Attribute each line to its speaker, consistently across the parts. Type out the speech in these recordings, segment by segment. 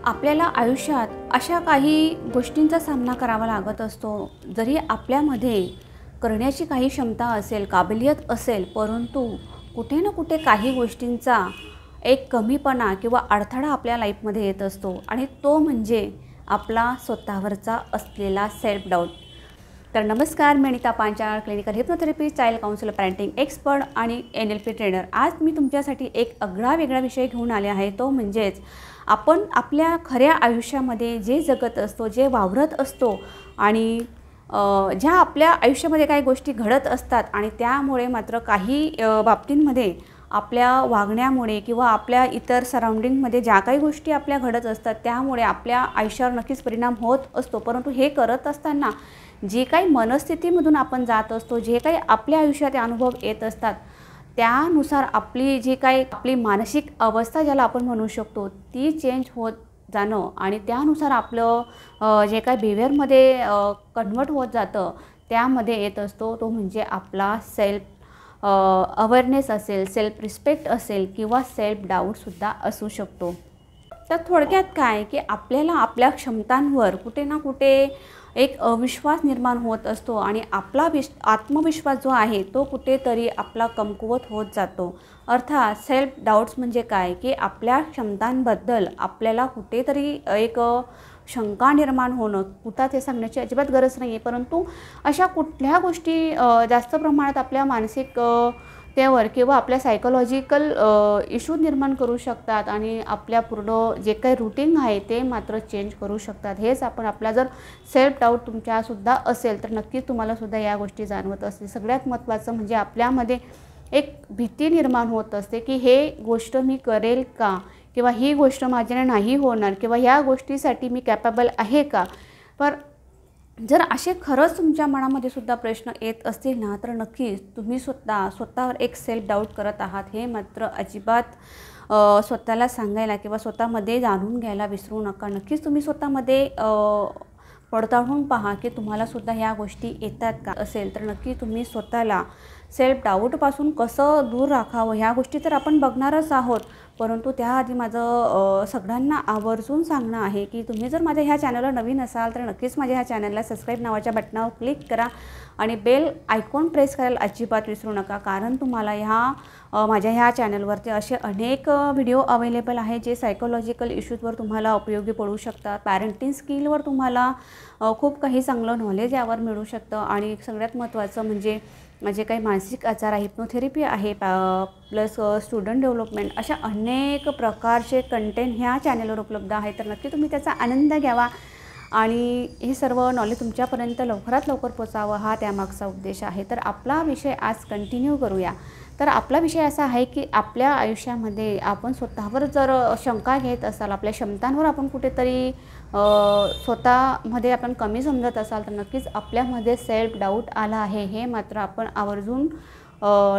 Speaker 1: आपल्याला आयुष्यात अशा काही गोष्टींचा सामना करावा लागत असतो, जरी आपल्यामध्ये करण्याची काही क्षमता असेल, काबिलियत असेल, परंतु कुठे ना कुठे काही गोष्टींचा एक कमीपणा किंवा अडथळा आपल्या लाईफमध्ये येत असतो आणि तो म्हणजे आपला स्वतःवरचा असलेला सेल्फ डाऊट. तर नमस्कार, मी Anita Panchal, clinical hypnotherapy, child counsellor, parenting expert आणि NLP ट्रेनर. आज मी तुमच्यासाठी एक आगळा वेगळा विषय घेऊन आले आहे. तो म्हणजेच आपण आपल्या खऱ्या आयुष्यामध्ये जे जगत असतो, जे वावरत असतो आणि ज्या आपल्या आयुष्यामध्ये काही गोष्टी घडत असतात आणि त्यामुळे मात्र काही बाबतींमध्ये आपल्या वागण्यामुळे किंवा आपल्या इतर सराउंडिंगमध्ये ज्या काही गोष्टी आपल्या घडत असतात त्यामुळे आपल्या आयुष्यावर नक्कीच परिणाम होत असतो. परंतु हे करत असताना जे काही मनस्थितीमधून आपण जात असतो, जे काही आपल्या आयुष्यात अनुभव येत असतात, त्यानुसार आपली जी काही आपली मानसिक अवस्था ज्याला आपण म्हणू शकतो ती चेंज होत जाणं आणि त्यानुसार आपलं जे काही बिहेवियरमध्ये कन्वर्ट होत जातं त्यामध्ये येत असतो तो म्हणजे आपला सेल्फ अवेअरनेस असेल, सेल्फ रिस्पेक्ट असेल किंवा सेल्फ डाऊटसुद्धा असू शकतो. तर थोडक्यात काय की आपल्याला आपल्या क्षमतांवर कुठे ना कुठे एक अविश्वास निर्माण होत असतो आणि आपला आत्मविश्वास जो आहे तो कुठेतरी आपला कमकुवत होत जातो. अर्थात सेल्फ डाऊट्स म्हणजे काय की आपल्या क्षमतांबद्दल आपल्याला कुठेतरी एक शंका निर्माण होणं. कुठं ते सांगण्याची अजिबात गरज नाही आहे, परंतु अशा कुठल्या गोष्टी जास्त प्रमाणात आपल्या मानसिक त्यावर किंवा आपल्या सायकोलॉजिकल इश्यू निर्माण करू शकतात आणि आपल्या पूर्ण जे काही रूटीन आहे ते मात्र चेंज करू शकतात. हेच आपण आपला जर सेल्फ डाऊट तुमच्यासुद्धा असेल तर नक्कीच तुम्हालासुद्धा या गोष्टी जाणवत असतील. सगळ्यात महत्त्वाचं म्हणजे आपल्यामध्ये एक भीती निर्माण होत असते की हे गोष्ट मी करेल का, किंवा ही गोष्ट माझ्याने नाही होणार, किंवा ह्या गोष्टीसाठी मी कॅपेबल आहे का. पर जर असे खरंच तुमच्या मनामध्ये सुद्धा प्रश्न येत असतील ना तर नक्कीच तुम्ही स्वतःवर एक सेल्फ डाऊट करत आहात हे मात्र अजिबात स्वतःला सांगायला किंवा स्वतःमध्ये जाणून घ्यायला विसरू नका. नक्कीच तुम्ही स्वतःमध्ये पडताळून पहा की तुम्हालासुद्धा ह्या गोष्टी येतात का. असेल तर नक्की तुम्ही स्वतःला सेल्फ डाऊटपासून कसं दूर राखावं ह्या गोष्टी तर आपण बघणारच आहोत. परंतु त्याआधी माझं सगळ्यांना आवर्जून सांगणं आहे की तुम्ही जर माझ्या ह्या चॅनलला नवीन असाल तर नक्कीच माझ्या ह्या चॅनलला सबस्क्राईब नावाच्या बटनावर क्लिक करा आणि बेल आयकॉन प्रेस करायला अजिबात विसरू नका. कारण तुम्हाला माझ्या ह्या चॅनलवरती असे अनेक व्हिडिओ अवेलेबल आहे जे सायकोलॉजिकल इश्यूजवर तुम्हाला उपयोगी पडू शकतात. पॅरेंटिंग स्किलवर तुम्हाला खूप काही चांगलं नॉलेज यावर मिळू शकतं आणि सगळ्यात महत्त्वाचं म्हणजे जे काही मानसिक आजार आहे, हिप्नोथेरपी आहे, प्लस स्टुडंट डेव्हलपमेंट, अशा अनेक प्रकारचे कंटेंट ह्या चॅनलवर उपलब्ध आहे. तर नक्की तुम्ही त्याचा आनंद घ्यावा आणि हे सर्व नॉलेज तुमच्यापर्यंत लवकरात लवकर पोचावं हा त्यामागचा उद्देश आहे. तर आपला विषय आज कंटिन्यू करूया. तर आपला विषय असा आहे की आपल्या आयुष्यामध्ये आपण स्वतःवर जर शंका घेत असाल, आपल्या क्षमतांवर आपण कुठेतरी स्वतःमध्ये आपण कमी समजत असाल तर नक्कीच आपल्यामध्ये सेल्फ डाऊट आला आहे हे मात्र आपण आवर्जून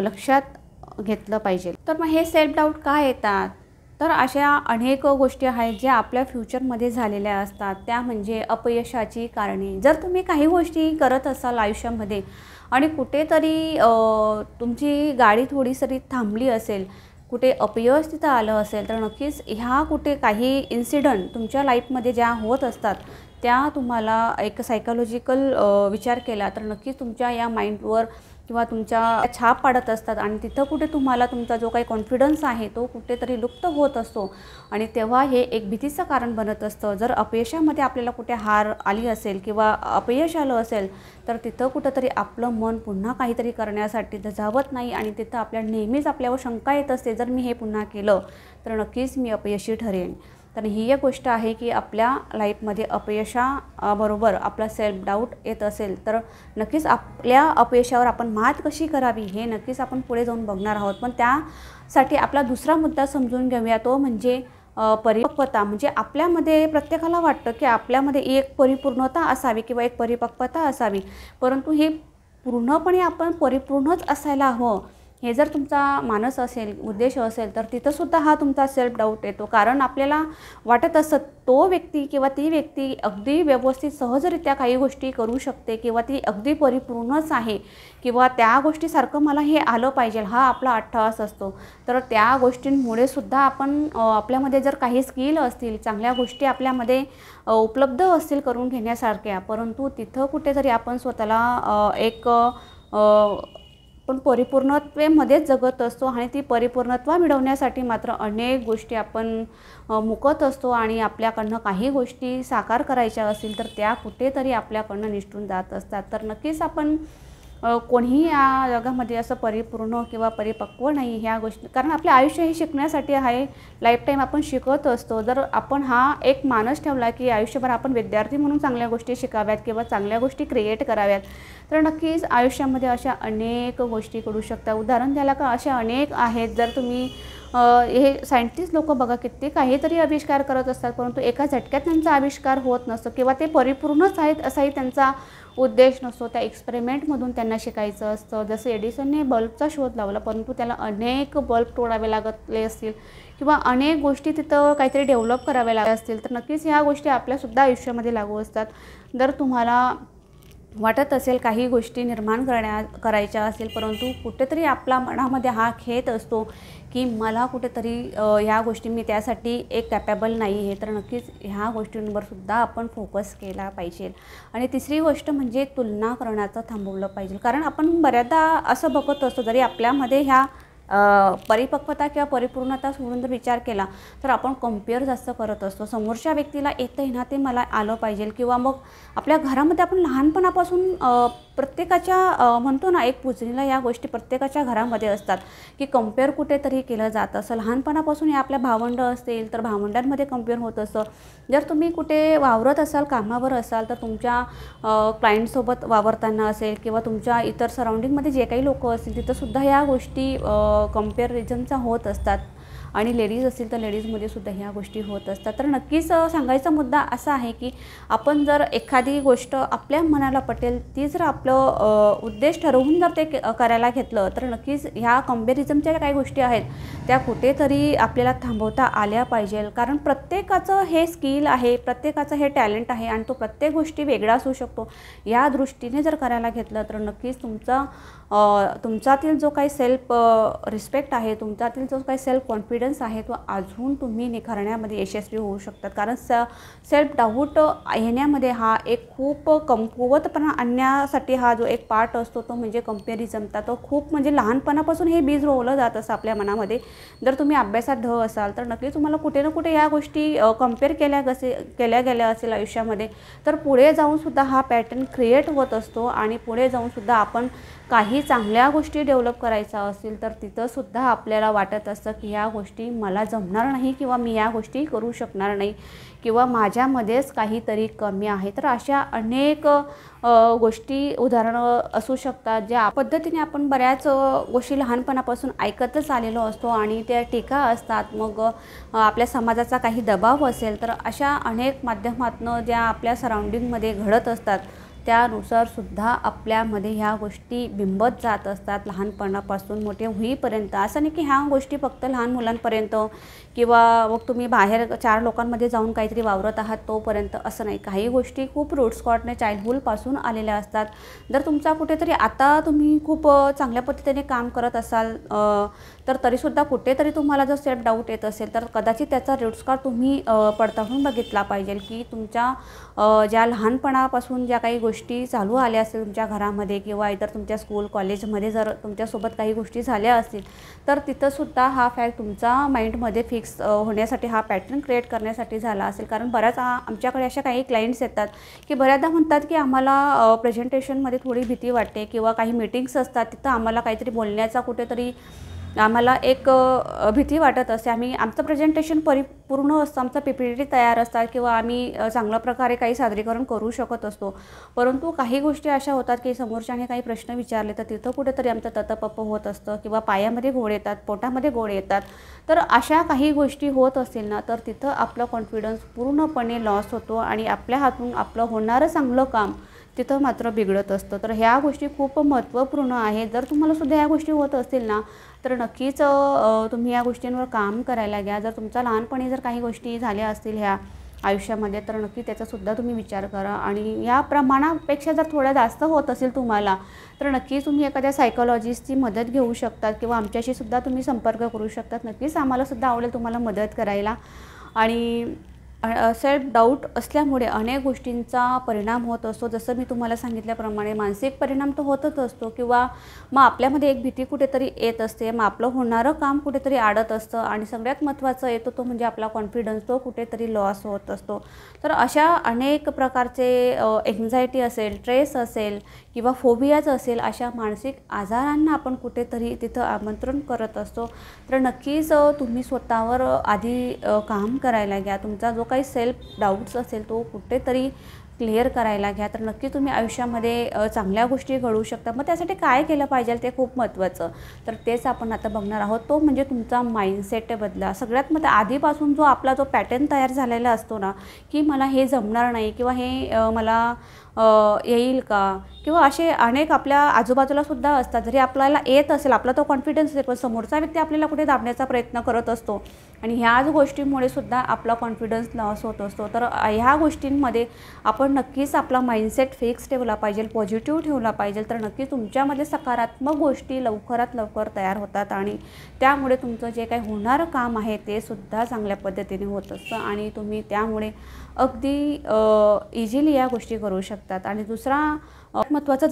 Speaker 1: लक्षात घेतलं पाहिजे. तर मग हे सेल्फ डाऊट का येतात, तर अशा अनेक गोष्टी आहेत ज्या आपल्या फ्युचरमध्ये झालेल्या असतात. त्या म्हणजे अपयशाची कारणे. जर तुम्ही काही गोष्टी करत असाल आयुष्यामध्ये आणि कुठेतरी तुमची गाडी थोडीसरी थांबली असेल, कुठे अपयश तिथं आलं असेल तर नक्कीच ह्या कुठे काही इन्सिडंट तुमच्या लाईफमध्ये ज्या होत असतात त्या तुम्हाला एक सायकोलॉजिकल विचार केला तर नक्कीच तुमच्या या माइंडवर किंवा तुमच्या छाप पाडत असतात आणि तिथं कुठे तुम्हाला तुमचा जो काही कॉन्फिडन्स आहे तो कुठेतरी लुप्त होत असतो आणि तेव्हा हे एक भीतीचं कारण बनत असतं. जर अपयशामध्ये आपल्याला कुठे हार आली असेल किंवा अपयश आलं असेल तर तिथं कुठंतरी आपलं मन पुन्हा काहीतरी करण्यासाठी धजावत नाही आणि तिथं नेहमीच आपल्यावर शंका येत असते, जर मी हे पुन्हा केलं तर नक्कीच मी अपयशी ठरेन. तर ही एक गोष्ट आहे की आपल्या लाईफमध्ये अपयशाबरोबर आपला सेल्फ डाऊट येत असेल तर नक्कीच आपल्या अपयशावर आपण मात कशी करावी हे नक्कीच आपण पुढे जाऊन बघणार आहोत. पण त्यासाठी आपला दुसरा मुद्दा समजून घेऊया, तो म्हणजे परिपक्वता. म्हणजे आपल्यामध्ये प्रत्येकाला वाटतं की आपल्यामध्ये एक परिपूर्णता असावी किंवा एक परिपक्वता असावी, परंतु हे पूर्णपणे आपण परिपूर्णच असायला हवं हे जर तुमचा मानस असेल, उद्देश असेल, तर तिथंसुद्धा हा तुमचा सेल्फ डाऊट येतो. कारण आपल्याला वाटत असतं तो व्यक्ती किंवा ती व्यक्ती अगदी व्यवस्थित सहजरित्या काही गोष्टी करू शकते किंवा ती अगदी परिपूर्णच आहे किंवा त्या गोष्टीसारखं मला हे आलं पाहिजे, हा आपला अट्टहास असतो. तर त्या गोष्टींमुळे सुद्धा आपण आपल्यामध्ये जर काही स्किल असतील, चांगल्या गोष्टी आपल्यामध्ये उपलब्ध असतील करून घेण्यासारख्या, परंतु तिथं कुठेतरी आपण स्वतःला पण परिपूर्णत्वेमध्येच जगत असतो आणि ती परिपूर्णत्व मिळवण्यासाठी मात्र अनेक गोष्टी आपण मुकत असतो आणि आपल्याकडनं काही गोष्टी साकार करायच्या असतील तर त्या कुठेतरी आपल्याकडनं निसटून जात असतात. तर नक्कीच आपण कोणीही या जगामध्ये असं परिपूर्ण किंवा परिपक्व नाही ह्या गोष्टी, कारण आपले आयुष्य हे शिकण्यासाठी आहे. लाईफटाईम आपण शिकत असतो. जर आपण हा एक मानस ठेवला की आयुष्यभर आपण विद्यार्थी म्हणून चांगल्या गोष्टी शिकाव्यात किंवा चांगल्या गोष्टी क्रिएट कराव्यात, तर नक्कीच आयुष्यामध्ये अशा अनेक गोष्टी घडू शकतात. उदाहरण द्यायला का असे अनेक आहेत. जर तुम्ही हे सायंटिस्ट लोक बघा, किती काहीतरी आविष्कार करत असतात, परंतु एका झटक्यात त्यांचा आविष्कार होत नसतो किंवा ते परिपूर्णच आहेत असाही त्यांचा उद्देश नसतो. त्या एक्सपेरिमेंटमधून त्यांना शिकायचं असतं. जसं एडिसनने बल्बचा शोध लावला, परंतु त्याला अनेक बल्ब तोडावे लागले असतील किंवा अनेक गोष्टी तिथं काहीतरी डेव्हलप कराव्या लागल्या असतील, तर नक्कीच ह्या गोष्टी आपल्यासुद्धा आयुष्यामध्ये लागू असतात. जर तुम्हाला वाटत असेल काही गोष्टी निर्माण करायच्या असेल, परंतु कुठेतरी आपल्या मनामध्ये हा खेद असतो की मला कुठेतरी ह्या गोष्टी मी त्यासाठी एक कॅपेबल नाही आहे, तर नक्कीच ह्या गोष्टींवर सुद्धा आपण फोकस केला पाहिजे. आणि तिसरी गोष्ट म्हणजे तुलना करण्याचं थांबवलं पाहिजे. कारण आपण बऱ्याचदा असं बघत असतो, जरी आपल्यामध्ये ह्या परिपक्वता किंवा परिपूर्णता सोडून जर विचार केला तर आपण कम्पेअर जास्त करत असतो. समोरच्या व्यक्तीला येतं आहे ना, ते मला आलं पाहिजे. किंवा मग आपल्या घरामध्ये आपण लहानपणापासून प्रत्येकाच्या म्हणतो ना, एक पुजणीला या गोष्टी प्रत्येकाच्या घरामध्ये असतात की कम्पेअर कुठेतरी केलं जातं. असं लहानपणापासून हे आपल्या भावंड असतील तर भावंडांमध्ये कम्पेअर होत असतं. जर तुम्ही कुठे वावरत असाल, कामावर असाल, तर तुमच्या क्लायंटसोबत वावरताना असेल किंवा तुमच्या इतर सराउंडिंगमध्ये जे काही लोक असतील तिथंसुद्धा या गोष्टी कम्पॅरिझनचा होत असतात. आणि लेडीज असतील तर लेडीजमध्ये सुद्धा ह्या गोष्टी होत असतात. तर नक्कीच सांगायचा मुद्दा असा आहे की आपण जर एखादी गोष्ट आपल्या मनाला पटेल ती जर आपलं उद्देश ठरवून जर ते करायला घेतलं तर नक्कीच ह्या कम्पॅरिझनच्या काही गोष्टी आहेत त्या कुठेतरी आपल्याला थांबवता आल्या पाहिजे. कारण प्रत्येकाचं हे स्किल आहे, प्रत्येकाचं हे टॅलेंट आहे आणि तो प्रत्येक गोष्टी वेगळा असू शकतो. या दृष्टीने जर करायला घेतलं तर नक्कीच तुमच्यातील जो काही सेल्फ रिस्पेक्ट आहे, तुमच्यातील जो काही सेल्फ कॉन्फिडन्स आहे तो अजून तुम्ही निखारण्यामध्ये यशस्वी होऊ शकतात. कारण सेल्फ डाऊट येण्यामध्ये हा एक खूप कमकुवतपणा आणण्यासाठी हा जो एक पार्ट असतो तो म्हणजे कम्पॅरिझनचा. तो खूप म्हणजे लहानपणापासून हे बीज रोवलं जात असं आपल्या मनामध्ये. जर तुम्ही अभ्यासात ढ असाल तर नक्कीच तुम्हाला कुठे ना कुठे या गोष्टी कम्पेअर केल्या गेल्या असेल आयुष्यामध्ये, तर पुढे जाऊनसुद्धा हा पॅटर्न क्रिएट होत असतो. आणि पुढे जाऊनसुद्धा आपण काही चांगल्या गोष्टी डेव्हलप करायच्या असतील तर तिथंसुद्धा आपल्याला वाटत असतं की ह्या गोष्टी मला जमणार नाही किंवा मी या गोष्टी करू शकणार नाही किंवा माझ्यामध्येच काहीतरी कमी आहे. तर अशा अनेक गोष्टी उदाहरणं असू शकतात ज्या पद्धतीने आपण बऱ्याच गोष्टी लहानपणापासून ऐकतच आलेलो असतो आणि त्या टीका असतात. मग आपल्या समाजाचा काही दबाव असेल तर अशा अनेक माध्यमातून ज्या आपल्या सराउंडिंगमध्ये घडत असतात त्यानुसार सुद्धा आपल्यामध्ये ह्या गोष्टी बिंबत जात असतात लहानपणापासून मोठे होईपर्यंत. असं नाही की ह्या गोष्टी फक्त लहान मुलांपर्यंत किंवा मग तुम्ही बाहेर 4 लोकांमध्ये जाऊन काहीतरी वावरत आहात तोपर्यंत, असं नाही. काही गोष्टी खूप रूट स्कॉटने चाइल्डहूडपासून आलेल्या असतात. जर तुमचा कुठेतरी आता तुम्ही खूप चांगल्या पद्धतीने काम करत असाल तर तरीसुद्धा कुठेतरी तुम्हाला जर सेल्फ डाऊट येत असेल तर कदाचित त्याचा रूट स्कॉट तुम्ही पडताळून बघितला पाहिजे की तुमच्या ज्या लहानपणापासून ज्या काही गोष्टी चालू आल्या असतील तुमच्या घरामध्ये किंवा इतर तुमच्या स्कूल कॉलेजमध्ये जर तुमच्यासोबत काही गोष्टी झाल्या असतील तर तिथंसुद्धा हा फॅक्ट तुमचा माइंडमध्ये फिक्स होण्यासाठी, हा पॅटर्न क्रिएट करण्यासाठी झाला असेल. कारण बऱ्याच आमच्याकडे अशा काही क्लायंट्स येतात की बऱ्याचदा म्हणतात की आम्हाला प्रेझेंटेशनमध्ये थोडी भीती वाटते किंवा काही मीटिंग्स असतात तिथं आम्हाला काहीतरी बोलण्याचा कुठेतरी आम्हाला एक भीती वाटत असते. आमचं प्रेझेंटेशन परिपूर्ण असतं, आमचं PPT तयार असतात किंवा आम्ही चांगल्या प्रकारे काही सादरीकरण करू शकत असतो, परंतु काही गोष्टी अशा होतात की समोरच्याने काही प्रश्न विचारले तर तिथं कुठेतरी आमचं ततपप होत असतं किंवा पायामध्ये गोळ येतात, पोटामध्ये गोळ येतात. तर अशा काही गोष्टी होत असतील ना तर तिथं आपलं कॉन्फिडन्स पूर्णपणे लॉस होतो आणि आपल्या हातून आपलं होणारं चांगलं काम तिथं मात्र बिघडत असतं. तर ह्या गोष्टी खूप महत्त्वपूर्ण आहेत. जर तुम्हाला सुद्धा ह्या गोष्टी होत असतील ना, तर नक्कीच तुम्ही या गोष्टींवर काम करायला घ्या. जर तुमच्या लहानपणी जर काही गोष्टी झाल्या असतील ह्या आयुष्यामध्ये, तर नक्की त्याचासुद्धा तुम्ही विचार करा. आणि या प्रमाणापेक्षा जर थोड्या जास्त होत असेल तुम्हाला, तर नक्कीच तुम्ही एखाद्या सायकॉलॉजिस्टची मदत घेऊ शकतात किंवा आमच्याशी सुद्धा तुम्ही संपर्क करू शकतात. नक्कीच आम्हालासुद्धा आवडेल तुम्हाला मदत करायला. आणि सेल्फ डाऊट असल्यामुळे अनेक गोष्टींचा परिणाम होत असतो. जसं मी तुम्हाला सांगितल्याप्रमाणे मानसिक परिणाम तर होतच असतो किंवा मग आपल्यामध्ये एक भीती कुठेतरी येत असते. मग आपलं होणारं काम कुठेतरी अडत असतं आणि सगळ्यात महत्त्वाचं येतो तो म्हणजे आपला कॉन्फिडन्स, तो कुठेतरी लॉस होत असतो. तर अशा अनेक प्रकारचे एन्झायटी असेल, स्ट्रेस असेल किंवा फोबियाज असेल, अशा मानसिक आजारांना आपण कुठेतरी तिथं आमंत्रण करत असतो. तर नक्कीच तुम्ही स्वतःवर आधी काम करायला घ्या. तुमचा जो काही सेल्फ डाऊट्स असेल तो कुठेतरी क्लिअर करायला घ्या. तर नक्की तुम्ही आयुष्यामध्ये चांगल्या गोष्टी घडवू शकता. मग त्यासाठी काय केलं पाहिजे ते खूप महत्त्वाचं. तर तेच आपण आता बघणार आहोत. तो म्हणजे तुमचा माइंडसेट बदला. सगळ्यात मग आधीपासून जो आपला जो पॅटर्न तयार झालेला असतो ना, की मला हे जमणार नाही किंवा हे मला येईल का, किंवा असे अनेक आपल्या आजूबाजूला सुद्धा असतात. जरी आपल्याला येत असेल, आपला तो कॉन्फिडन्स असेल, पण समोरचा व्यक्ती आपल्याला कुठे दाबण्याचा प्रयत्न करत असतो आणि ह्याच गोष्टींमुळे सुद्धा आपला कॉन्फिडन्स लॉस होत असतो. तर ह्या गोष्टींमध्ये आपण नक्कीच आपला माइंडसेट फिक्स ठेवला पाहिजे, पॉझिटिव्ह ठेवला पाहिजे. तर नक्कीच तुमच्यामध्ये सकारात्मक गोष्टी लवकरात लवकर तयार होतात आणि त्यामुळे तुमचं जे काही होणारं काम आहे ते सुद्धा चांगल्या पद्धतीने होत असतं आणि तुम्ही त्यामुळे अगदी इझिली या गोष्टी करू शकतात. आणि दुसरा महत्त्वाचं,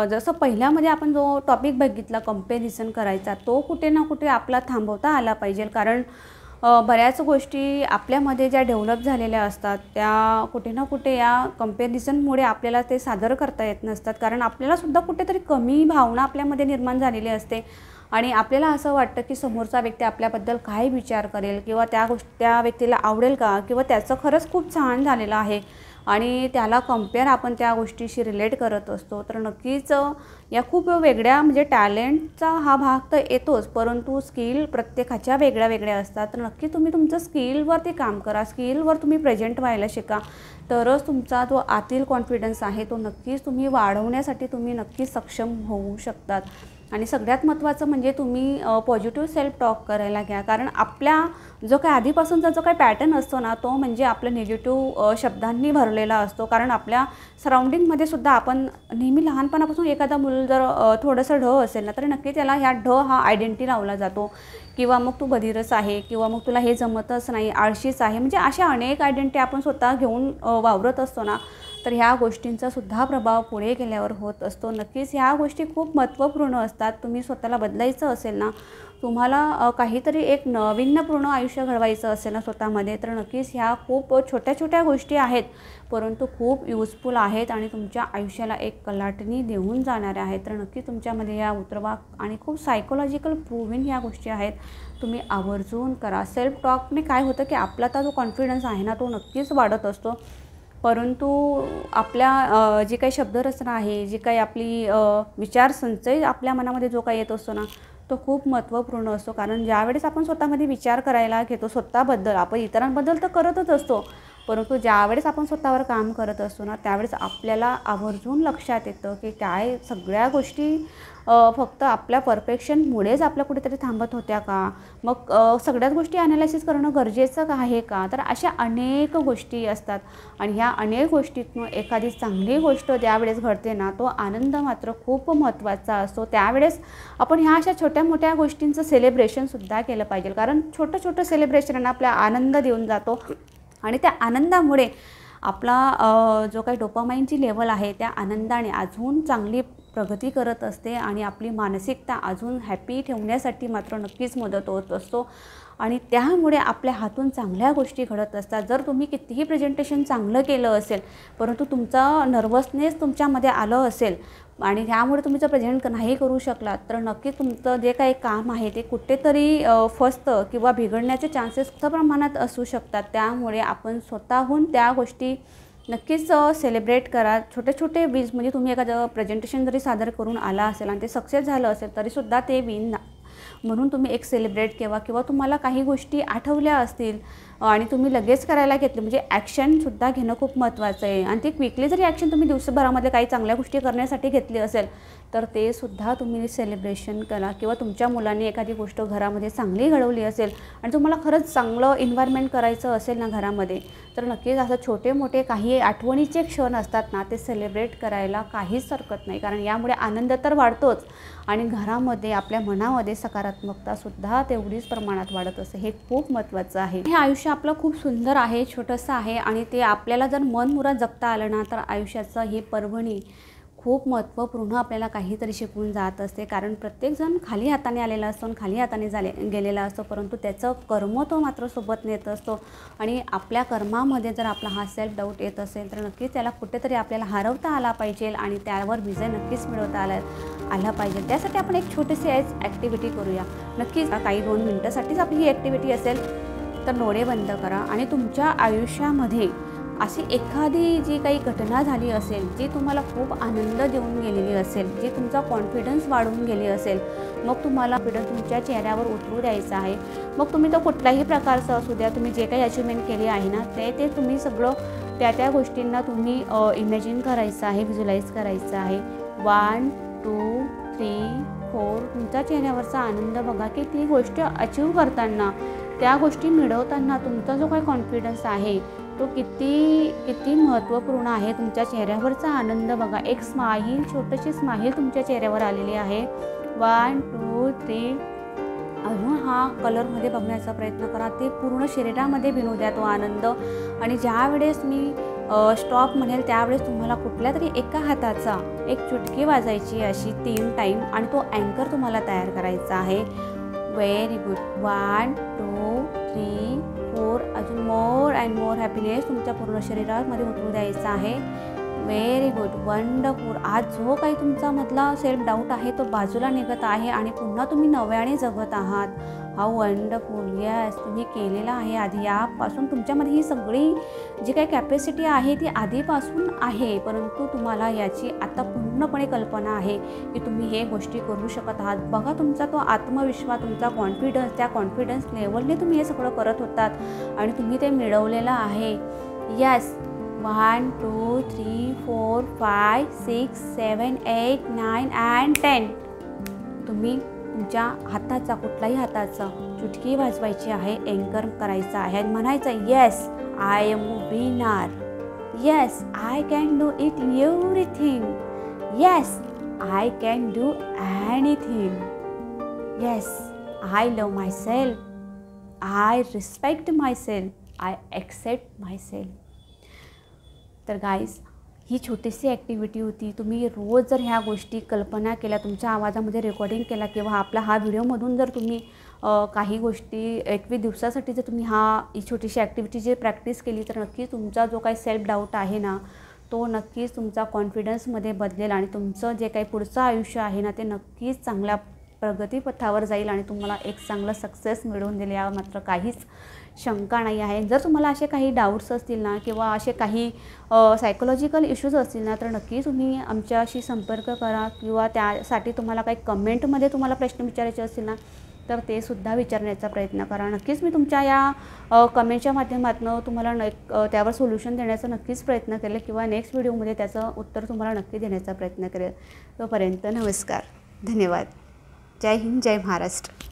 Speaker 1: जसं पहिल्यामध्ये आपण जो टॉपिक बघितला कंपॅरिझन करायचा, तो कुठे ना कुठे आपला थांबवता आला पाहिजे. कारण बऱ्याच गोष्टी आपल्यामध्ये ज्या डेव्हलप झालेल्या असतात त्या कुठे ना कुठे या कंपॅरिझनमुळे आपल्याला ते सादर करता येत नसतात. कारण आपल्यालासुद्धा कुठेतरी कमी भावना आपल्यामध्ये निर्माण झालेली असते आणि आपल्याला असं वाटतं की समोरचा व्यक्ती आपल्याबद्दल काय विचार करेल किंवा त्या व्यक्तीला आवडेल का, किंवा त्याचं खरंच खूप छान झालेलं आहे आणि त्याला कंपेअर आपण त्या गोष्टीशी रिलेट करत असतो. तर नक्कीच या खूप वेगळ्या म्हणजे टॅलेंटचा हा भाग तर येतोच, परंतु स्किल प्रत्येकाच्या वेगळ्या वेगळ्या असतात. तर नक्की तुम्ही तुमचं स्किलवरती काम करा, स्किलवर तुम्ही प्रेझेंट व्हायला शिका. तरच तुमचा जो आतील कॉन्फिडन्स आहे तो नक्कीच तुम्ही वाढवण्यासाठी तुम्ही नक्कीच सक्षम होऊ शकतात. आणि सगळ्यात महत्त्वाचं म्हणजे तुम्ही पॉझिटिव्ह सेल्फ टॉक करायला घ्या. कारण आपल्या जो काही आधीपासूनचा जो काही पॅटर्न असतो ना, तो म्हणजे आपलं निगेटिव्ह शब्दांनी भरलेला असतो. कारण आपल्या सराउंडिंगमध्ये सुद्धा आपण नेहमी लहानपणापासून एखादा मुलं जर थोडंसं ढ असेल ना, तर नक्की त्याला ह्या ढ हा आयडेंटिटी लावला जातो किंवा मग तू बधिरच आहे किंवा मग तुला हे जमतच नाही, आळशीच आहे, म्हणजे अशा अनेक आयडेंटिटी आपण स्वतः घेऊन वावरत असतो ना. तर ह्या गोष्टींचा सुद्धा प्रभाव पुढे गेल्यावर होत असतो. नक्कीच ह्या गोष्टी खूप महत्त्वपूर्ण असतात. तुम्ही स्वतःला बदलायचं असेल ना, तुम्हाला काहीतरी एक नाविन्यपूर्ण आयुष्य घडवायचं असेल ना स्वतःमध्ये, तर नक्कीच ह्या खूप छोट्या छोट्या गोष्टी आहेत, परंतु खूप युजफुल आहेत आणि तुमच्या आयुष्याला एक कलाटणी देऊन जाणाऱ्या आहेत. तर नक्की तुमच्यामध्ये या उतरवा आणि खूप सायकोलॉजिकल प्रूव्हिंग ह्या गोष्टी आहेत, तुम्ही आवर्जून करा. सेल्फ टॉकने काय होतं की आपला जो कॉन्फिडन्स आहे ना, तो नक्कीच वाढत असतो. परंतु आपल्या जी काही शब्दरचना आहे, जी काही आपली विचारसंचय आपल्या मनामध्ये जो काही येत असतो ना, तो खूप महत्त्वपूर्ण असतो. कारण ज्यावेळेस आपण स्वतःमध्ये विचार करायला घेतो स्वतःबद्दल, आपण इतरांबद्दल तर करतच असतो, परंतु ज्यावेळेस आपण स्वतःवर काम करत असतो ना, त्यावेळेस आपल्याला आवर्जून लक्षात येतं की काय सगळ्या गोष्टी फक्त आपल्या परफेक्शनमुळेच आपल्या कुठेतरी थांबत होत्या का, मग सगळ्याच गोष्टी ॲनालिसिस करणं गरजेचं आहे का. तर अशा अनेक गोष्टी असतात आणि ह्या अनेक गोष्टीतून एखादी चांगली गोष्ट ज्यावेळेस घडते ना, तो आनंद मात्र खूप महत्त्वाचा असतो. त्यावेळेस आपण ह्या अशा छोट्या मोठ्या गोष्टींचं सेलिब्रेशनसुद्धा केलं पाहिजे. कारण छोटं छोटं सेलिब्रेशनना आपला आनंद देऊन जातो आणि त्या आनंदामुळे आपला जो काही डोपामाइनची लेवल आहे त्या आनंदाने अजून चांगली प्रगती करत असते आणि आपली मानसिकता अजून हॅपी ठेवण्यासाठी मात्र नक्कीच मदत होत असतो आणि त्यामुळे आपल्या हातून चांगल्या गोष्टी घडत असतात. जर तुम्ही कितीही प्रेझेंटेशन चांगलं केलं असेल, परंतु तुमचा नर्वसनेस तुमच्यामध्ये आलं असेल आणि त्यामुळे तुम्ही जर प्रेझेंट नाही करू शकलात, तर नक्की तुमचं जे काही काम आहे ते कुठेतरी फसतं किंवा बिघडण्याचे चान्सेस खूप प्रमाणात असू शकतात. त्यामुळे आपण स्वतःहून त्या गोष्टी नक्कीच सेलिब्रेट करा. छोटे छोटे विन्स, म्हणजे तुम्ही एखादं प्रेझेंटेशन जरी सादर करून आला असेल आणि ते सक्सेस झालं असेल, तरीसुद्धा ते विन म्हणून तुम्ही एक सेलिब्रेट केव्हा किंवा तुम्हाला काही गोष्टी आठवल्या असतील आणि तुम्ही लगेच करायला घेतली म्हणजे ॲक्शनसुद्धा घेणं खूप महत्त्वाचं आहे. आणि ती क्विकली जरी ॲक्शन तुम्ही दिवसभरामध्ये काही चांगल्या गोष्टी करण्यासाठी घेतली असेल तर ते सुद्धा तुम्ही सेलिब्रेशन करा. किंवा तुमच्या मुलांनी एखादी गोष्ट घरामध्ये चांगली घडवली असेल आणि तुम्हाला खरंच चांगलं एन्व्हायरमेंट करायचं असेल ना घरामध्ये, तर नक्कीच असं छोटे मोठे काही आठवणीचे क्षण असतात ना, ते सेलिब्रेट करायला काहीच हरकत नाही. कारण यामुळे आनंद तर वाढतोच आणि घरामध्ये आपल्या मनामध्ये सकारात्मकतासुद्धा तेवढीच प्रमाणात वाढत असते. हे खूप महत्त्वाचं आहे. हे आयुष्य आपलं खूप सुंदर आहे, छोटंसं आहे आणि ते आपल्याला जर मनमुराद जगता आलं ना, तर आयुष्याचं ही पर्वणी खूप महत्त्वपूर्ण आपल्याला काहीतरी शिकवून जात असते. कारण प्रत्येकजण खाली हाताने आलेला असतो आणि खाली हाताने गेलेला असतो, परंतु त्याचं कर्म तो मात्र सोबत नेत असतो. आणि आपल्या कर्मामध्ये जर आपला हा सेल्फ डाऊट येत असेल तर नक्कीच त्याला कुठेतरी आपल्याला हरवता आला पाहिजे आणि त्यावर विजय नक्कीच मिळवता आला पाहिजे. त्यासाठी आपण एक छोटीशी ॲक्टिव्हिटी करूया. नक्कीच काही 2 मिनटासाठीच आपली ही ॲक्टिव्हिटी असेल तर डोळे बंद करा आणि तुमच्या आयुष्यामध्ये अशी एखादी जी काही घटना झाली असेल, जी तुम्हाला खूप आनंद देऊन गेलेली असेल, जी तुमचा कॉन्फिडन्स वाढवून गेली असेल, मग तुम्हाला कॉन्फिडन्स तुमच्या चेहऱ्यावर उतरू द्यायचा आहे. मग तुम्ही तो कुठल्याही प्रकारचं असू द्या, तुम्ही जे काही अचिव्हमेंट केली आहे ना, ते तुम्ही सगळं त्या गोष्टींना तुम्ही इमॅजिन करायचं आहे, व्हिज्युअलाइज करायचं आहे. 1 2 3 4 तुमच्या चेहऱ्यावरचा आनंद बघा की ती गोष्ट अचीव करताना, त्या गोष्टी मिळवताना तुमचा जो काही कॉन्फिडन्स आहे तो किती महत्त्वपूर्ण आहे. तुमच्या चेहऱ्यावरचा आनंद बघा. एक स्माईल, छोटीशी स्माईल तुमच्या चेहऱ्यावर आलेली आहे. 1 2 3 अजून हा कलरमध्ये बघण्याचा प्रयत्न करा. ते पूर्ण शरीरामध्ये भिनू द्या तो आनंद. आणि ज्या वेळेस मी स्टॉप म्हणेल त्यावेळेस तुम्हाला कुठल्या तरी एका हाताचा एक चुटकी वाजायची अशी 3 टाईम आणि तो अँकर तुम्हाला तयार करायचा आहे. Very good. 1 2 3 4 अजून मोर अँड मोर हॅपीनेस तुमच्या पूर्ण शरीरामध्ये उतरू द्यायचा आहे. Very good. वंडरफुल. आज जो काही तुमचा मधला सेल्फ डाऊट आहे तो बाजूला निघत आहे आणि पुन्हा तुम्ही नव्याने जगत आहात. How wonderful. यस, तुम्ही केलेलं आहे आधी. यापासून तुमच्यामध्ये ही सगळी जी काही कॅपॅसिटी आहे ती आधीपासून आहे, परंतु तुम्हाला याची आता पूर्णपणे कल्पना आहे की तुम्ही हे गोष्टी करू शकत आहात. बघा तुमचा तो आत्मविश्वास, तुमचा कॉन्फिडन्स, त्या कॉन्फिडन्स लेवलने तुम्ही हे सगळं करत होतात आणि तुम्ही ते मिळवलेलं आहे. यस. 1 2 3 4 5 6 7 8 9 and 10 तुम्ही तुमच्या हाताचा, कुठल्याही हाताचा चुटकी वाजवायची आहे, एंकर करायचा आहे आणि म्हणायचं yes I am a winner. Yes I can do it everything. Yes I can do anything. Yes I love my self. I respect my self. I accept my self. तर गाईज, ही छोटीशी activity होती. तुम्ही रोज जर ह्या गोष्टी कल्पना केल्या, तुमच्या आवाजामध्ये रेकॉर्डिंग केला किंवा आपला हा व्हिडिओमधून जर तुम्ही काही गोष्टी 21 दिवसासाठी जर तुम्ही ही छोटीशी ॲक्टिव्हिटी जी प्रॅक्टिस केली तर नक्कीच तुमचा जो काही सेल्फ डाऊट आहे ना, तो नक्कीच तुमचा कॉन्फिडन्समध्ये बदलेल आणि तुमचं जे काही पुढचं आयुष्य आहे ना, ते नक्कीच चांगल्या प्रगतीपथावर जाईल आणि तुम्हाला एक चांगलं सक्सेस मिळवून दिले, यावर मात्र काहीच शंका नाही आहे. जर तुम्हाला असे काही डाऊट्स असतील ना किंवा असे काही सायकोलॉजिकल इश्यूज असतील ना, तर नक्की तुम्ही आमच्याशी संपर्क करा किंवा त्यासाठी तुम्हाला काही कमेंटमध्ये तुम्हाला प्रश्न विचारायचे असतील ना, तर ते सुद्धा विचारण्याचा प्रयत्न करा. नक्कीच मी तुमच्या या कमेंटच्या माध्यमातून तुम्हाला त्यावर सोल्युशन देण्याचा नक्कीच प्रयत्न करेल किंवा नेक्स्ट व्हिडिओमध्ये त्याचं उत्तर तुम्हाला नक्की देण्याचा प्रयत्न करेल. तोपर्यंत नमस्कार. धन्यवाद. जय हिंद, जय महाराष्ट्र.